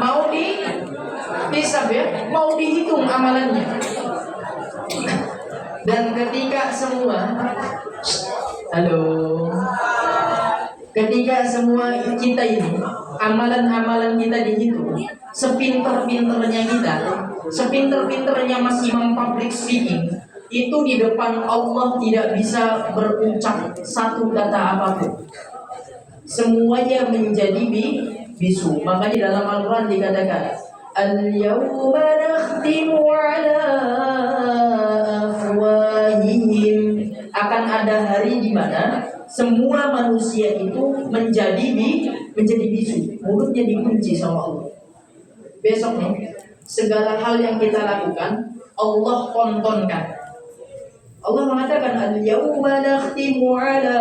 Mau dihisab ya? Mau dihitung amalannya. Dan ketika semua ketika semua kita ini amalan-amalan kita dihitung, sepinter-pinternya kita, sepinter-pinternya Mas Imam public speaking, itu di depan Allah tidak bisa berucap satu kata apapun. Semuanya menjadi bisu. Makanya dalam Al-Quran dikatakan, Al-yawma nakhtimu ala afwahihim. Akan ada hari di mana semua manusia itu menjadi bisu, mulutnya dikunci sama Allah. Besok nih, segala hal yang kita lakukan Allah tontonkan. Allah mengatakan al-yawma nakhtimu ala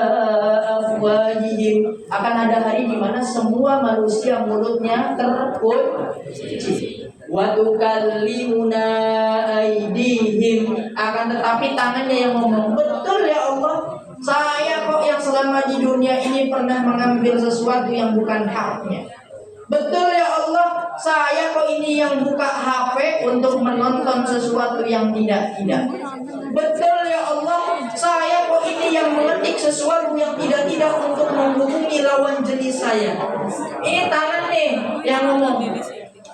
afwahihim. Akan ada hari di mana semua manusia mulutnya terkunci. Wa tukallimuna aydihim. Akan tetapi tangannya yang ngomong, betul ya Allah, saya kok yang selama di dunia ini pernah mengambil sesuatu yang bukan haknya. Betul ya Allah, saya kok ini yang buka HP untuk menonton sesuatu yang tidak. Betul ya Allah, saya kok ini yang mengetik sesuatu yang tidak untuk menghubungi lawan jenis saya. Ini tangan nih yang ngomong.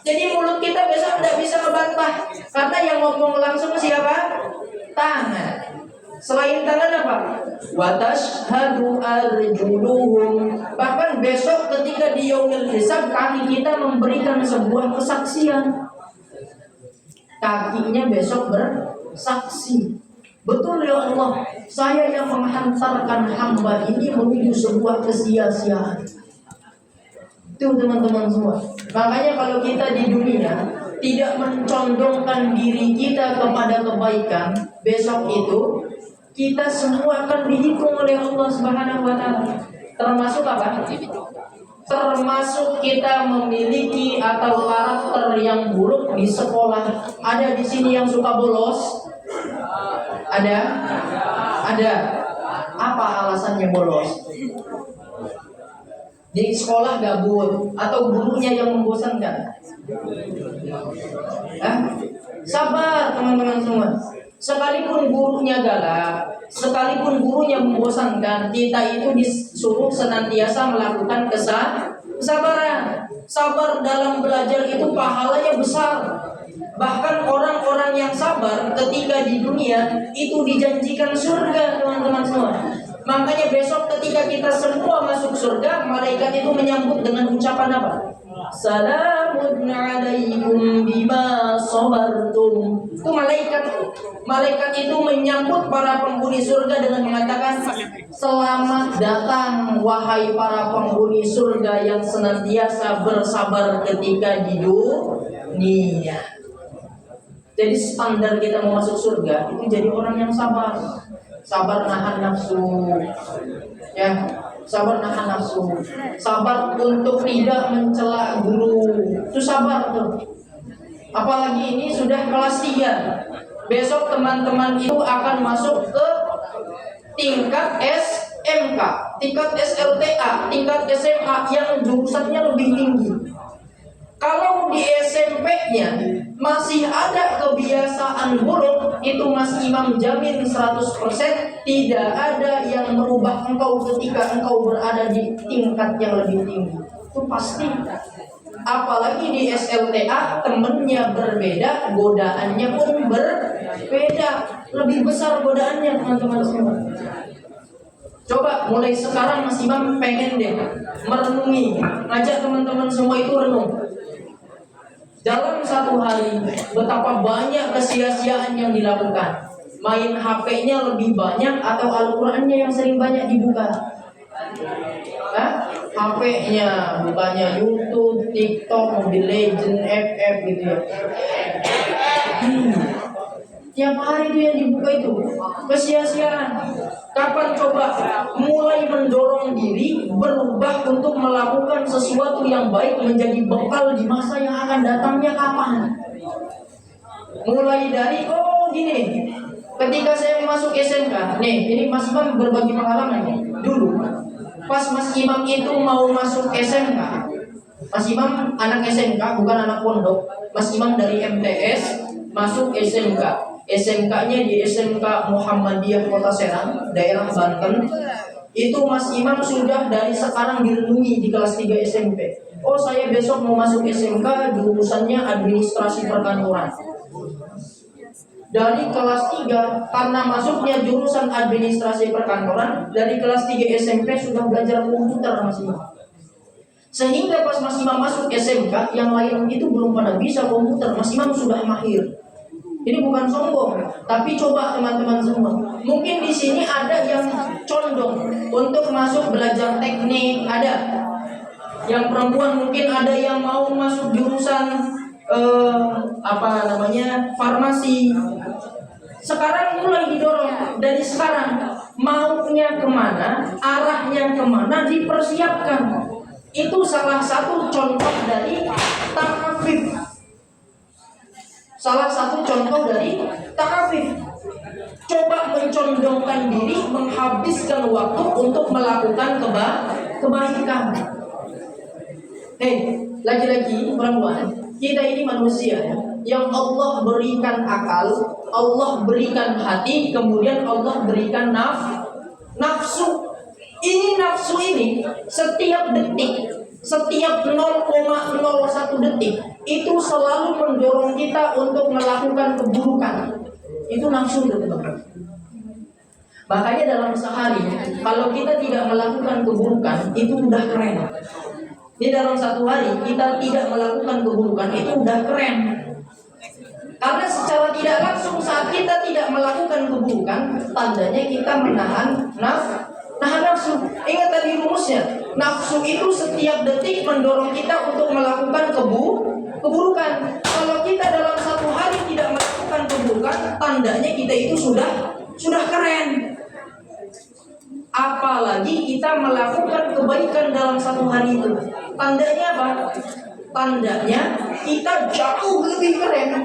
Jadi mulut kita besok tidak bisa ngebantah, karena yang ngomong langsung siapa? Tangan. Selain tangan apa? Wa tashhadu arjuluhum. Bahkan besok ketika di yaumil hisab, kaki kita memberikan sebuah kesaksian. Kakinya besok bersaksi. Betul ya Allah, saya yang menghantarkan hamba ini menuju sebuah kesia-siaan. Itu teman-teman semua. Makanya kalau kita di dunia tidak mencondongkan diri kita kepada kebaikan, besok itu kita semua akan dihitung oleh Allah Subhanahu wa taala. Termasuk apa? Termasuk kita memiliki atau karakter yang buruk di sekolah. Ada di sini yang suka bolos? Ada? Ada. Apa alasannya bolos? Di sekolah gabut atau gurunya yang membosankan? Sabar teman-teman semua. Sekalipun gurunya galak, sekalipun gurunya membosankan, kita itu disuruh senantiasa melakukan kesabaran. Sabar dalam belajar itu pahalanya besar. Bahkan orang-orang yang sabar ketika di dunia itu dijanjikan surga, teman-teman semua. Makanya besok ketika kita semua masuk surga, malaikat itu menyambut dengan ucapan apa? Salamun alaikum bima sabartum. Itu malaikat itu menyambut para penghuni surga dengan mengatakan, selamat datang wahai para penghuni surga yang senantiasa bersabar ketika di dunia. Jadi standar kita mau masuk surga itu jadi orang yang sabar. Sabar nahan nafsu, ya, sabar nahan nafsu, sabar untuk tidak mencela guru, itu sabar tuh. Apalagi ini sudah kelas 3. Besok teman-teman itu akan masuk ke tingkat SMK, tingkat SLTA, tingkat SMA yang jurusannya lebih tinggi. Kalau di SMP-nya masih ada kebiasaan buruk, itu Mas Imam jamin 100% tidak ada yang merubah engkau ketika engkau berada di tingkat yang lebih tinggi. Itu pasti. Apalagi di SLTA temennya berbeda, godaannya pun berbeda. Lebih besar godaannya teman-teman semua. Coba mulai sekarang Mas Imam pengen deh merenungi, ngajak teman-teman semua itu renung. Dalam satu hari, betapa banyak kesia-siaan yang dilakukan. Main HP-nya lebih banyak atau Al-Qurannya yang sering banyak dibuka? HP-nya bukanya YouTube, TikTok, Mobile Legends, FF gitu ya. Tiap hari itu yang dibuka itu kesia-siaan. Kapan coba mulai mendorong diri berubah untuk melakukan sesuatu yang baik menjadi bekal di masa yang akan datangnya kapan? Mulai dari gini. Ketika saya masuk SMK, nih ini Mas Imam berbagi pengalaman nih. Dulu pas Mas Imam itu mau masuk SMK, Mas Imam anak SMK bukan anak pondok. Mas Imam dari MTS masuk SMK. SMK-nya di SMK Muhammadiyah Kota Serang, daerah Banten. Itu Mas Imam sudah dari sekarang direnungi di kelas 3 SMP. Oh, saya besok mau masuk SMK, jurusannya administrasi perkantoran. Dari kelas 3, karena masuknya jurusan administrasi perkantoran, dari kelas 3 SMP sudah belajar komputer Mas Imam. Sehingga pas Mas Imam masuk SMK, yang lain itu belum pada bisa komputer, Mas Imam sudah mahir. Ini bukan sombong, tapi coba teman-teman semua. Mungkin di sini ada yang condong untuk masuk belajar teknik, ada. Yang perempuan mungkin ada yang mau masuk jurusan farmasi. Sekarang mulai didorong dari sekarang, maunya kemana, arahnya kemana dipersiapkan. Itu salah satu contoh dari ta'afif. Salah satu contoh dari ta'afif. Coba mencondongkan diri, menghabiskan waktu untuk melakukan kebaikan. Lagi-lagi perempuan, kita ini manusia yang Allah berikan akal, Allah berikan hati, kemudian Allah berikan nafsu. Ini nafsu ini setiap detik, Setiap 0,01 detik itu selalu mendorong kita untuk melakukan keburukan. Itu nafsu, teman-teman. Makanya dalam sehari, kalau kita tidak melakukan keburukan, itu udah keren. Di dalam satu hari kita tidak melakukan keburukan, itu udah keren. Karena secara tidak langsung saat kita tidak melakukan keburukan, tandanya kita menahan nafsu. Ingat tadi rumusnya, nafsu itu setiap detik mendorong kita untuk melakukan keburukan. Kalau kita dalam satu hari tidak melakukan keburukan, tandanya kita itu sudah keren. Apalagi kita melakukan kebaikan dalam satu hari itu, tandanya apa? Tandanya kita jauh lebih keren.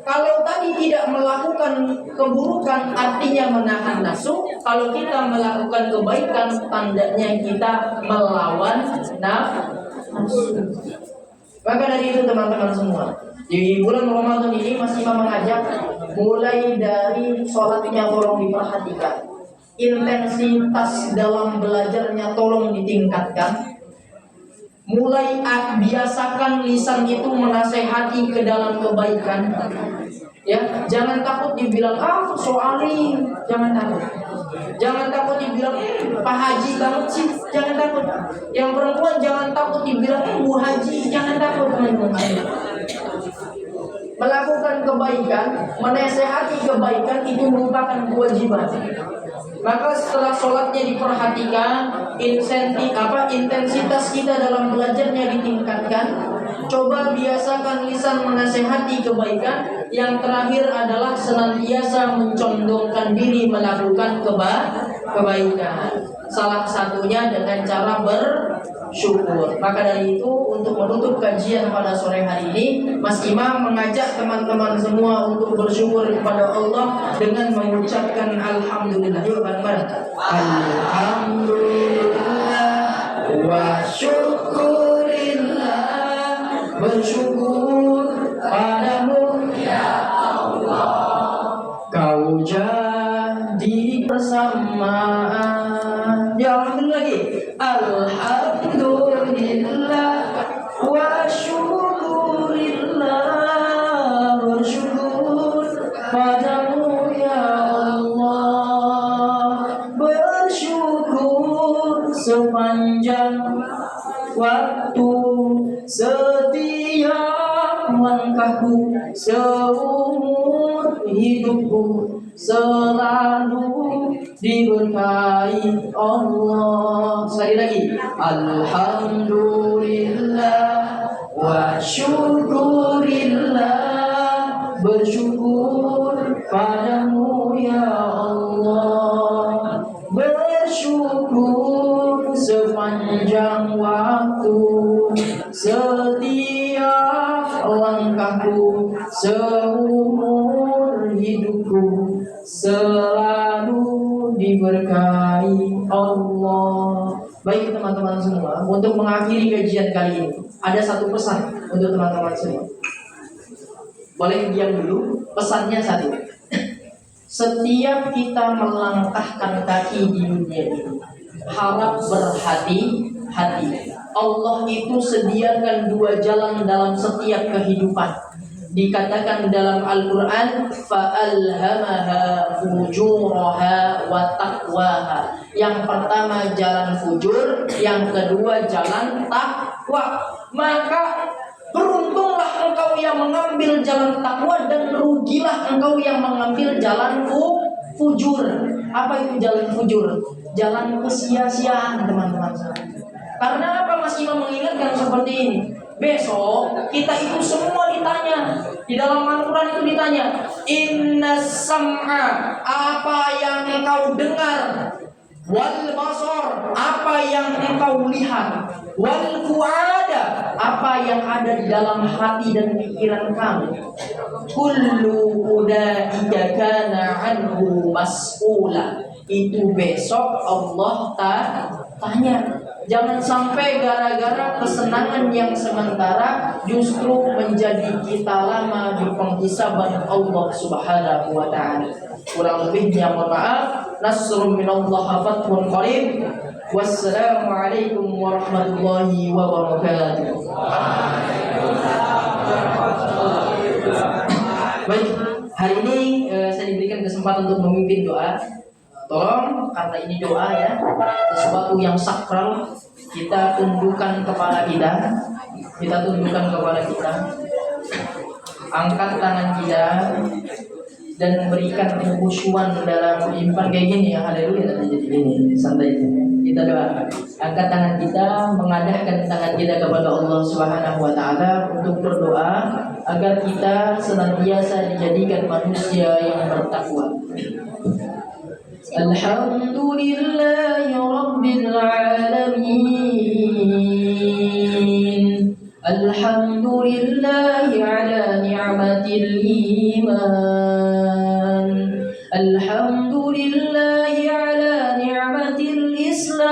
Kalau tadi tidak melakukan keburukan artinya menahan nafsu. Kalau kita melakukan kebaikan, tandanya kita melawan nafsu. Maka dari itu teman-teman semua, di bulan Ramadan ini Mas Imam mengajak mulai dari sholatnya tolong diperhatikan, intensitas dalam belajarnya tolong ditingkatkan. Mulai biasakan lisan itu menasehati ke dalam kebaikan. Ya, jangan takut dibilang soalnya, jangan takut. Jangan takut dibilang Pak Haji banget sih, jangan takut. Yang perempuan jangan takut dibilang Bu Haji, jangan takut, teman-teman. Melakukan kebaikan, menasehati kebaikan itu merupakan kewajiban. Maka setelah sholatnya diperhatikan, intensitas kita dalam belajarnya ditingkatkan. Coba biasakan lisan menasehati kebaikan. Yang terakhir adalah senantiasa mencondongkan diri melakukan kebaikan. Salah satunya dengan cara bersyukur. Maka dari itu, untuk menutup kajian pada sore hari ini, Mas Imam mengajak teman-teman semua untuk bersyukur kepada Allah dengan mengucapkan Alhamdulillah. Yuk bareng-bareng. Alhamdulillah wa syukurillah. Bersyukur padamu ya Allah, kau jadi persamaan. Ya Alhamdulillah lagi. Alhamdulillah wa syukurillah. Bersyukur padamu ya Allah. Bersyukur sepanjang waktu, setiap langkahku, seumur hidupku selalu diberkahi Allah. Sekali lagi, Alhamdulillah wa syukurillah. Bersyukur padamu ya Allah. Bersyukur sepanjang waktu, setiap langkahku, seumur hidupku selalu diberkahi Allah. Baik teman-teman semua, untuk mengakhiri kajian kali ini, ada satu pesan untuk teman-teman semua. Boleh diam dulu, pesannya satu. Setiap kita melangkahkan kaki di dunia ini, harap berhati-hati. Allah itu sediakan dua jalan dalam setiap kehidupan. Dikatakan dalam Al-Quran, fa'alhamaha fujuraha wa taqwaha. Yang pertama jalan fujur, yang kedua jalan takwa. Maka beruntunglah engkau yang mengambil jalan takwa, dan rugilah engkau yang mengambil jalan fujur. Apa itu jalan fujur? Jalan kesia-siaan, teman-teman. Karena apa Mas Imam mengingatkan seperti ini? Besok kita itu semua ditanya. Di dalam Al-Quran itu ditanya, inna sam'a, apa yang engkau dengar, wal basar, apa yang engkau lihat, wal fuada, apa yang ada di dalam hati dan pikiran kamu. Kullu ulaika kana anhu mas'ula. Itu besok Allah tanya. Jangan sampai gara-gara kesenangan yang sementara justru menjadi kita lama di penghisaban Allah Subhanahu wa ta'ala. Kurang lebihnya mohon maaf. Nasrun minallah fathun qarib. Wassalamualaikum warahmatullahi wabarakatuh. Baik, hari ini saya diberikan kesempatan untuk memimpin doa. Tolong, karena ini doa ya, sesuatu yang sakral, kita tundukkan kepala kita, angkat tangan kita, dan memberikan kekhusyuan dalam beriman kayak gini ya. Haleluya, jadi gini, santai. Kita doa, angkat tangan kita, mengadahkan tangan kita kepada Allah Subhanahu wa taala untuk berdoa agar kita senantiasa dijadikan manusia yang bertakwa. Alhamdulillahi rabbil alamin. Alhamdulillahi ala ni'matil iman. Alhamdulillahi ala ni'matil Islam.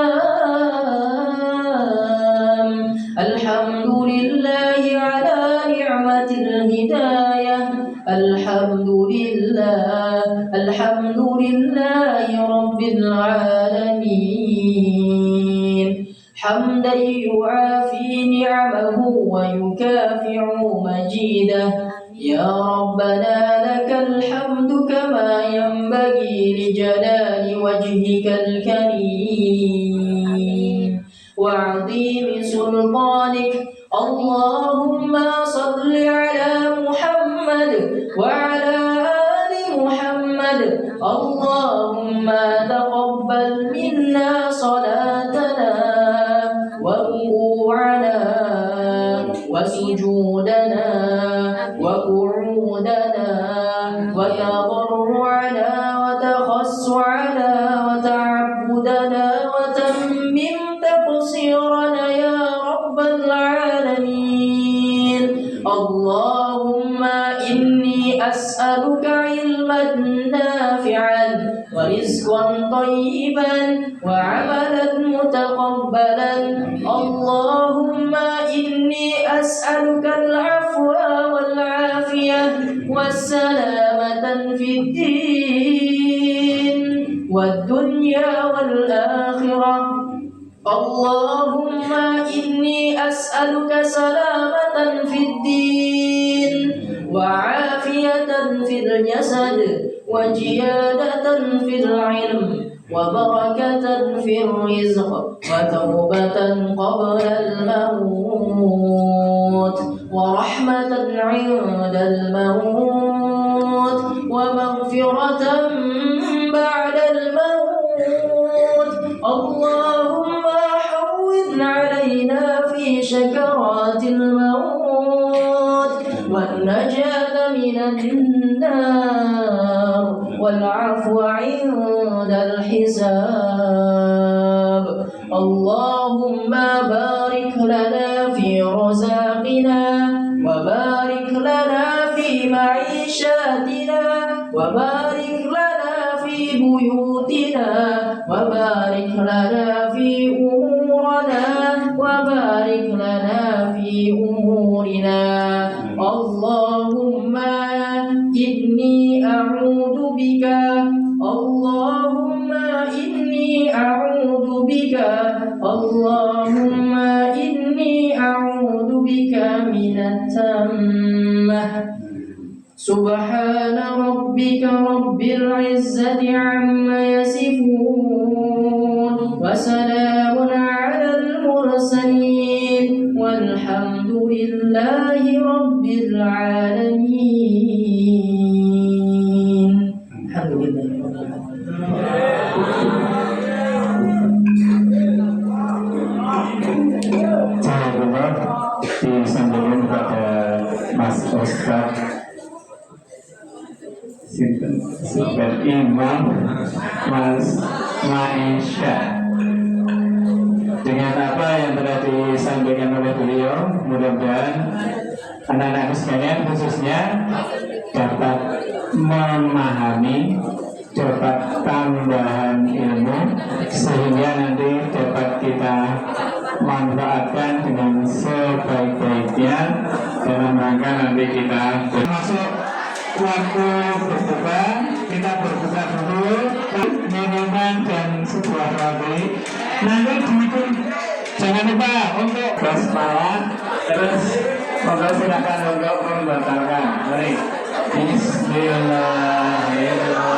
Alhamdulillahi ala ni'matil hidayah. Alhamdulillahi rabbil alamin. Hamdan yu'afi ni'amahu wa yukafi'u majidah. Ya Rabbana lakal hamdu kama yanbaghi li jalali wajhikal karim wa 'azimi sultanik. Allahumma salli ala Muhammad wa ala ali Muhammad. Allahumma taqabbal minna salatana wa ruku'ana wa sujudana wa qu'udana wa tadarru'ana wa takhassu'ana wa ta'abbudana wa tammim taqsirana ya rabbal alamin. Allahumma inni as'aluka ilman nafi'an wa rizqan tayyiban wa 'amalan mutaqabbalan. Allahumma inni as'aluka al-'afwa wal 'afiyah was-salamatan fid din wad dunya wal akhirah. Allahumma inni as'aluka salamatan fid din wa 'afiyatan fil jasad wa ziyadatan fil 'ilm wa barakatan fil rizq wa tawbatan qabla al-maut wa rahmatan 'inda al-maut wa maghfiratan ba'da al-maut. Allahumma hawwin 'alaina fi sakaratil maut wan najata minan nar wal 'afwa 'indal hisab. Allahumma barik lana fi razaqina wa barik lana fi ma'ishatina wa barik lana fi buyutina wa barik lana fi umurana wa barik lana fi umurina. Allahumma inni a'udzu bika. Allahumma inni a'udzu bika. Allahumma inni a'udzu bika minat tammah. Subhana rabbika rabbil izzati amma yasifun wa salamun 'alal mursalin walhamdulillahi rabbil alamin. Alhamdulillah. Disampaikan kepada Mas Ustaz Super Imam Mas Maisha dengan apa yang telah disampaikan oleh beliau. Mudah-mudahan anak-anak sekalian khususnya dapat memahami, dapat tambahan ilmu sehingga nanti dapat kita manfaatkan dengan sebaik-baiknya dalam rangka nanti kita masuk waktu berbuka. Kita berbuka dulu minuman dan sebuah roti. Nanti diikut. Jangan lupa untuk basmalah. Terus monggo silakan untuk membatalkan. Mari. Bismillahirrahmanirrahim.